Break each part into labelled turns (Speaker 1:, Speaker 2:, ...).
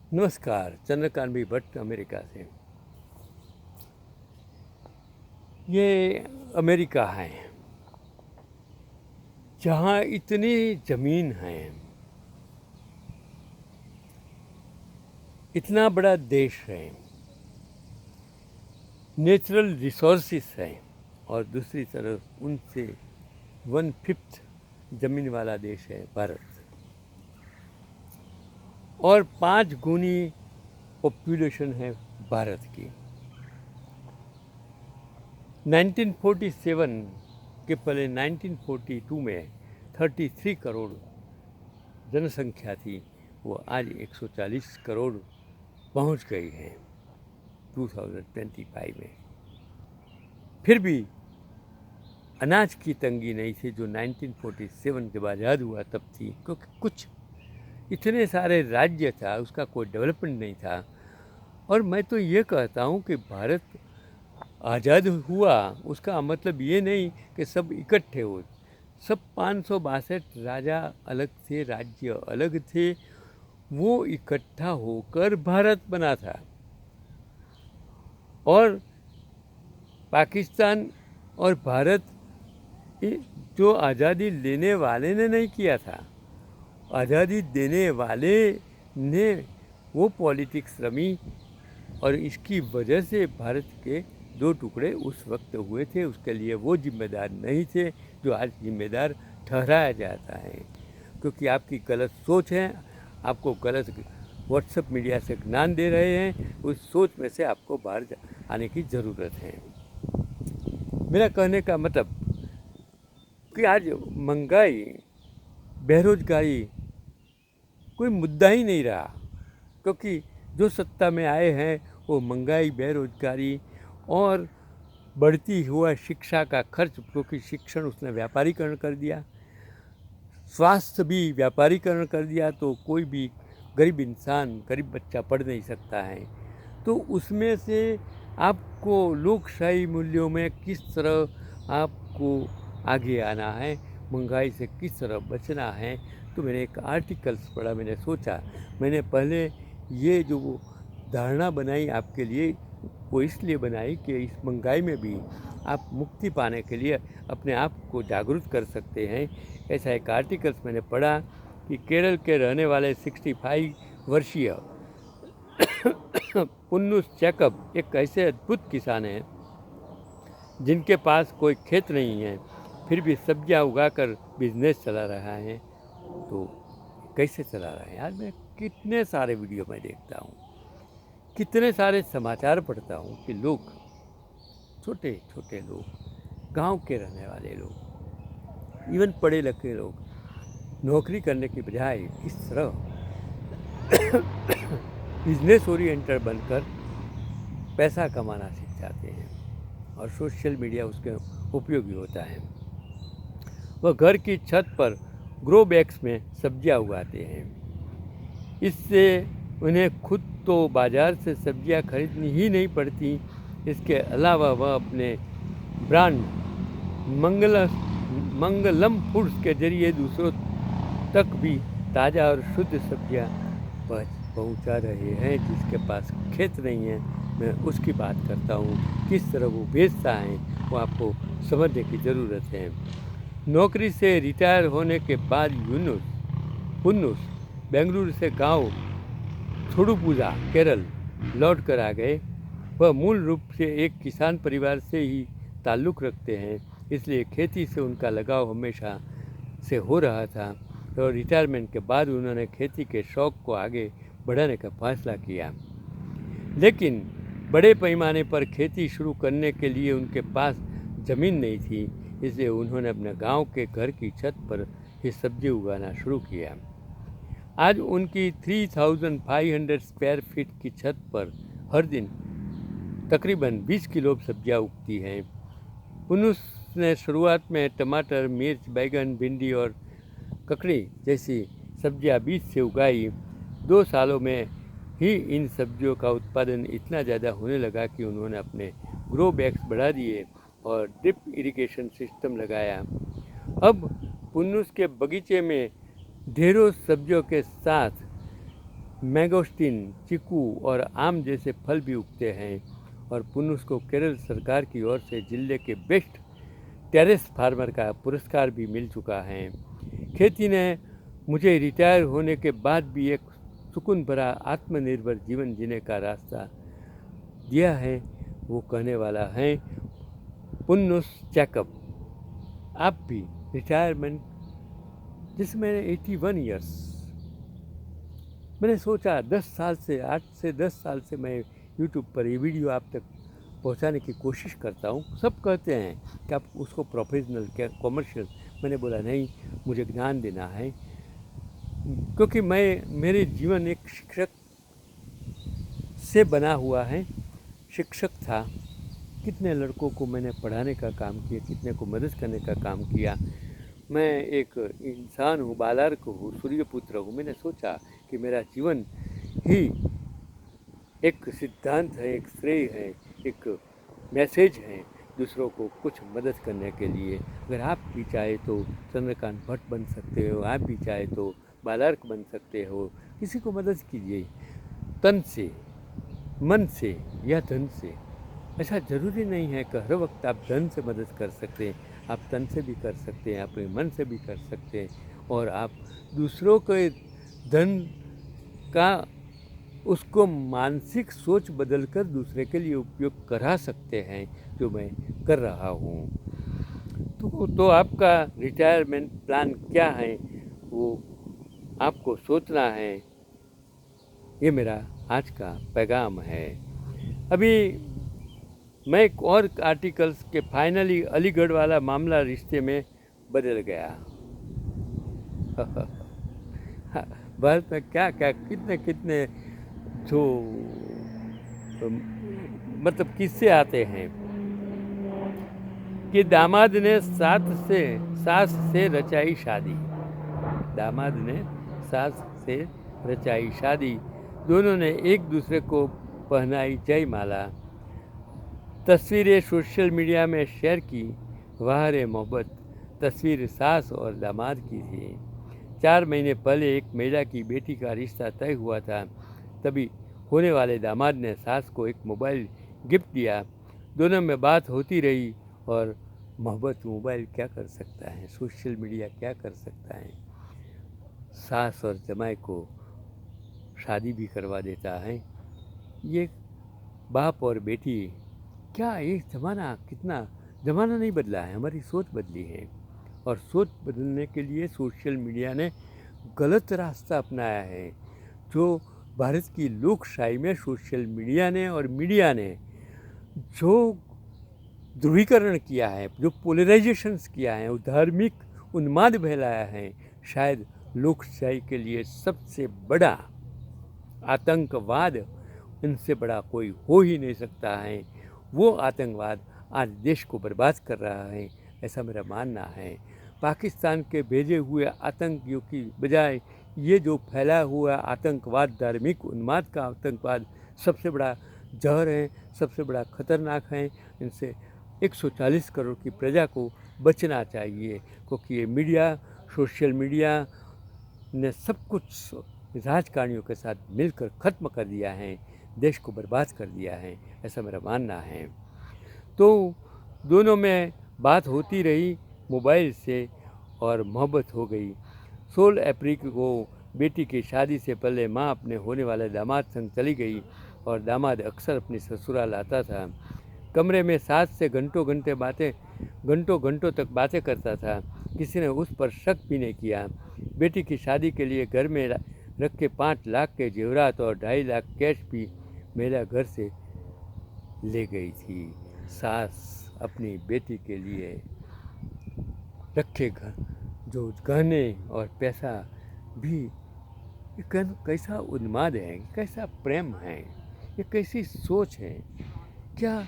Speaker 1: नमस्कार, चंद्रकांत भी भट्ट अमेरिका से। ये अमेरिका है जहाँ इतनी ज़मीन है, इतना बड़ा देश है, नेचुरल रिसोर्सेस हैं, और दूसरी तरफ उनसे 1/5 ज़मीन वाला देश है भारत, और 5 गुनी पॉपुलेशन है भारत की। 1947 के पहले 1942 में 33 करोड़ जनसंख्या थी, वो आज 140 करोड़ पहुंच गई है 2025 में। फिर भी अनाज की तंगी नहीं थी जो 1947 के बाद आज़ाद हुआ तब थी, क्योंकि कुछ इतने सारे राज्य था, उसका कोई डेवलपमेंट नहीं था। और मैं तो ये कहता हूँ कि भारत आज़ाद हुआ उसका मतलब ये नहीं कि सब इकट्ठे हो, सब 562 राजा अलग थे, राज्य अलग थे, वो इकट्ठा होकर भारत बना था। और पाकिस्तान और भारत जो आज़ादी लेने वाले ने नहीं किया था, आज़ादी देने वाले ने वो पॉलिटिक्स रमी, और इसकी वजह से भारत के 2 टुकड़े उस वक्त हुए थे। उसके लिए वो जिम्मेदार नहीं थे जो आज जिम्मेदार ठहराया जाता है, क्योंकि आपकी गलत सोच है, आपको गलत व्हाट्सएप मीडिया से ज्ञान दे रहे हैं। उस सोच में से आपको बाहर आने की ज़रूरत है। मेरा कहने का मतलब कि आज महंगाई, बेरोजगारी कोई मुद्दा ही नहीं रहा, क्योंकि जो सत्ता में आए हैं वो महंगाई, बेरोजगारी और बढ़ती हुआ शिक्षा का खर्च, क्योंकि शिक्षण उसने व्यापारीकरण कर दिया, स्वास्थ्य भी व्यापारीकरण कर दिया, तो कोई भी गरीब इंसान, गरीब बच्चा पढ़ नहीं सकता है। तो उसमें से आपको लोकशाही मूल्यों में किस तरह आपको आगे आना है, महंगाई से किस तरह बचना है। तो मैंने एक आर्टिकल्स पढ़ा, मैंने सोचा, मैंने पहले ये जो धारणा बनाई आपके लिए, वो इसलिए बनाई कि इस महंगाई में भी आप मुक्ति पाने के लिए अपने आप को जागरूक कर सकते हैं। ऐसा एक आर्टिकल्स मैंने पढ़ा कि केरल के रहने वाले 65 वर्षीय पुन्नुस चैकब एक ऐसे अद्भुत किसान हैं जिनके पास कोई खेत नहीं है, फिर भी सब्जियां उगाकर बिजनेस चला रहा है। तो कैसे चला रहा है? आज मैं कितने सारे वीडियो में देखता हूँ, कितने सारे समाचार पढ़ता हूँ कि लोग, छोटे छोटे लोग, गांव के रहने वाले लोग, इवन पढ़े लिखे लोग, नौकरी करने की बजाय किस तरह बिजनेस ओरिएंटेड बनकर पैसा कमाना सीख जाते हैं, और सोशल मीडिया उसके उपयोगी होता है। वह घर की छत पर ग्रो बैग्स में सब्जियां उगाते हैं। इससे उन्हें खुद तो बाज़ार से सब्जियां खरीदनी ही नहीं पड़ती, इसके अलावा वह अपने ब्रांड मंगलम फूड्स के जरिए दूसरों तक भी ताज़ा और शुद्ध सब्जियां पहुंचा रहे हैं। जिसके पास खेत नहीं है, मैं उसकी बात करता हूँ, किस तरह वो बेचता है वो आपको समझने की ज़रूरत है। नौकरी से रिटायर होने के बाद पुन्नुस बेंगलुरु से गांव थोडुपुझा केरल लौट कर आ गए। वह मूल रूप से एक किसान परिवार से ही ताल्लुक़ रखते हैं, इसलिए खेती से उनका लगाव हमेशा से हो रहा था। और रिटायरमेंट के बाद उन्होंने खेती के शौक़ को आगे बढ़ाने का फैसला किया, लेकिन बड़े पैमाने पर खेती शुरू करने के लिए उनके पास ज़मीन नहीं थी, इसलिए उन्होंने अपने गांव के घर की छत पर ही सब्जी उगाना शुरू किया। आज उनकी 3500 स्क्वायर फीट की छत पर हर दिन तकरीबन 20 किलो सब्जियां उगती हैं। पुनुस ने शुरुआत में टमाटर, मिर्च, बैगन, भिंडी और ककड़ी जैसी सब्जियां बीज से उगाई। 2 सालों में ही इन सब्जियों का उत्पादन इतना ज़्यादा होने लगा कि उन्होंने अपने ग्रो बैग्स बढ़ा दिए और ड्रिप इरिगेशन सिस्टम लगाया। अब पुन्नुस के बगीचे में ढेरों सब्जियों के साथ मैंगोस्टीन, चीकू और आम जैसे फल भी उगते हैं। और पुनूस को केरल सरकार की ओर से जिले के बेस्ट टेरेस फार्मर का पुरस्कार भी मिल चुका है। खेती ने मुझे रिटायर होने के बाद भी एक सुकून भरा आत्मनिर्भर जीवन जीने का रास्ता दिया है, वो कहने वाला है पुन्नुस जैकब। आप भी रिटायरमेंट, जिसमें मैंने 81 ईयर्स, मैंने सोचा 10 साल से 8 से 10 साल से मैं यूट्यूब पर ये वीडियो आप तक पहुंचाने की कोशिश करता हूं। सब कहते हैं कि आप उसको प्रोफेशनल क्या कॉमर्शियल, मैंने बोला नहीं, मुझे ज्ञान देना है, क्योंकि मेरे जीवन एक शिक्षक से बना हुआ है। शिक्षक था, कितने लड़कों को मैंने पढ़ाने का काम किया, कितने को मदद करने का काम किया। मैं एक इंसान हूँ, बालार्क हूँ, सूर्यपुत्र हूँ। मैंने सोचा कि मेरा जीवन ही एक सिद्धांत है, एक श्रेय है, एक मैसेज है दूसरों को कुछ मदद करने के लिए। अगर आप भी चाहे तो चंद्रकांत भट्ट बन सकते हो, आप भी चाहे तो बालार्क बन सकते हो। किसी को मदद कीजिए, तन से, मन से या धन से। ऐसा ज़रूरी नहीं है कि हर वक्त आप धन से मदद कर सकते हैं, आप तन से भी कर सकते हैं, अपने मन से भी कर सकते हैं। और आप दूसरों के धन का उसको मानसिक सोच बदलकर दूसरे के लिए उपयोग करा सकते हैं, जो मैं कर रहा हूँ। तो आपका रिटायरमेंट प्लान क्या है, वो आपको सोचना है। ये मेरा आज का पैगाम है। अभी मैं एक और आर्टिकल्स के फाइनली अलीगढ़ वाला मामला रिश्ते में बदल गया। भारत में क्या क्या कितने कितने जो मतलब किस्से आते हैं कि दामाद ने सास से रचाई शादी। दामाद ने सास से रचाई शादी, दोनों ने एक दूसरे को पहनाई जयमाला। तस्वीरें सोशल मीडिया में शेयर की। वाह रे मोहब्बत, तस्वीर सास और दामाद की थी। 4 महीने पहले एक महिला की बेटी का रिश्ता तय हुआ था। तभी होने वाले दामाद ने सास को एक मोबाइल गिफ्ट दिया। दोनों में बात होती रही। और मोहब्बत, मोबाइल क्या कर सकता है, सोशल मीडिया क्या कर सकता है। सास और जमाई को शादी भी करवा देता है। ये बाप और बेटी, क्या ये ज़माना, कितना ज़माना नहीं बदला है, हमारी सोच बदली है। और सोच बदलने के लिए सोशल मीडिया ने गलत रास्ता अपनाया है। जो भारत की लोकशाही में सोशल मीडिया ने और मीडिया ने जो ध्रुवीकरण किया है, जो पोलराइजेशंस किया है, वो धार्मिक उन्माद फैलाया है, शायद लोकशाही के लिए सबसे बड़ा आतंकवाद, इनसे बड़ा कोई हो ही नहीं सकता है। वो आतंकवाद आज देश को बर्बाद कर रहा है, ऐसा मेरा मानना है। पाकिस्तान के भेजे हुए आतंकियों की बजाय ये जो फैला हुआ आतंकवाद, धार्मिक उन्माद का आतंकवाद सबसे बड़ा जहर है, सबसे बड़ा खतरनाक है। इनसे 140 करोड़ की प्रजा को बचना चाहिए, क्योंकि ये मीडिया, सोशल मीडिया ने सब कुछ राजकारणियों के साथ मिलकर ख़त्म कर दिया है, देश को बर्बाद कर दिया है, ऐसा मेरा मानना है। तो दोनों में बात होती रही मोबाइल से और मोहब्बत हो गई। 16 अप्रैल को बेटी की शादी से पहले मां अपने होने वाले दामाद संग चली गई और दामाद अक्सर अपनी ससुराल आता था। कमरे में सास से घंटों घंटों तक बातें करता था। किसी ने उस पर शक भी नहीं किया। बेटी की शादी के लिए घर में रखे 5 लाख के जेवरात और 2.5 लाख कैश भी महिला घर से ले गई थी। सास अपनी बेटी के लिए रखे जो गहने और पैसा भी, ये कैसा उन्माद है, कैसा प्रेम है, ये कैसी सोच है। क्या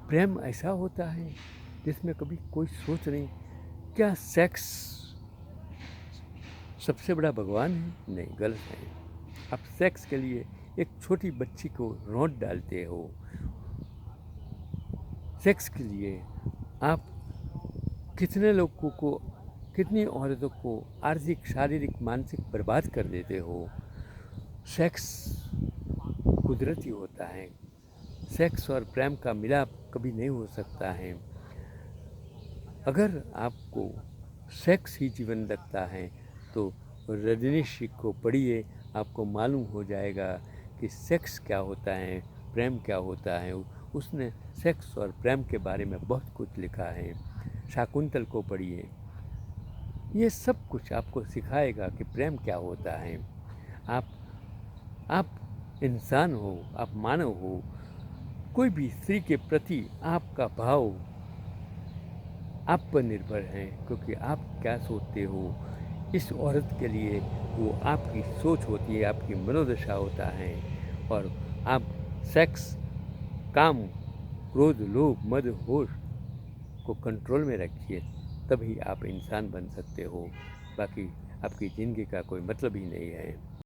Speaker 1: प्रेम ऐसा होता है जिसमें कभी कोई सोच नहीं? क्या सेक्स सबसे बड़ा भगवान है? नहीं, गलत है। आप सेक्स के लिए एक छोटी बच्ची को रोंद डालते हो। सेक्स के लिए आप कितने लोगों को, कितनी औरतों को आर्थिक, शारीरिक, मानसिक बर्बाद कर देते हो। सेक्स कुदरती होता है। सेक्स और प्रेम का मिलाप कभी नहीं हो सकता है। अगर आपको सेक्स ही जीवन लगता है तो रजनीश को पढ़िए, आपको मालूम हो जाएगा कि सेक्स क्या होता है, प्रेम क्या होता है। उसने सेक्स और प्रेम के बारे में बहुत कुछ लिखा है। शाकुंतल को पढ़िए, ये सब कुछ आपको सिखाएगा कि प्रेम क्या होता है। आप इंसान हो, आप मानव हो, कोई भी स्त्री के प्रति आपका भाव आप पर निर्भर है, क्योंकि आप क्या सोचते हो इस औरत के लिए, वो आपकी सोच होती है, आपकी मनोदशा होता है। और आप सेक्स, काम, क्रोध, लोभ, मद, होश को कंट्रोल में रखिए, तभी आप इंसान बन सकते हो। बाकी आपकी ज़िंदगी का कोई मतलब ही नहीं है।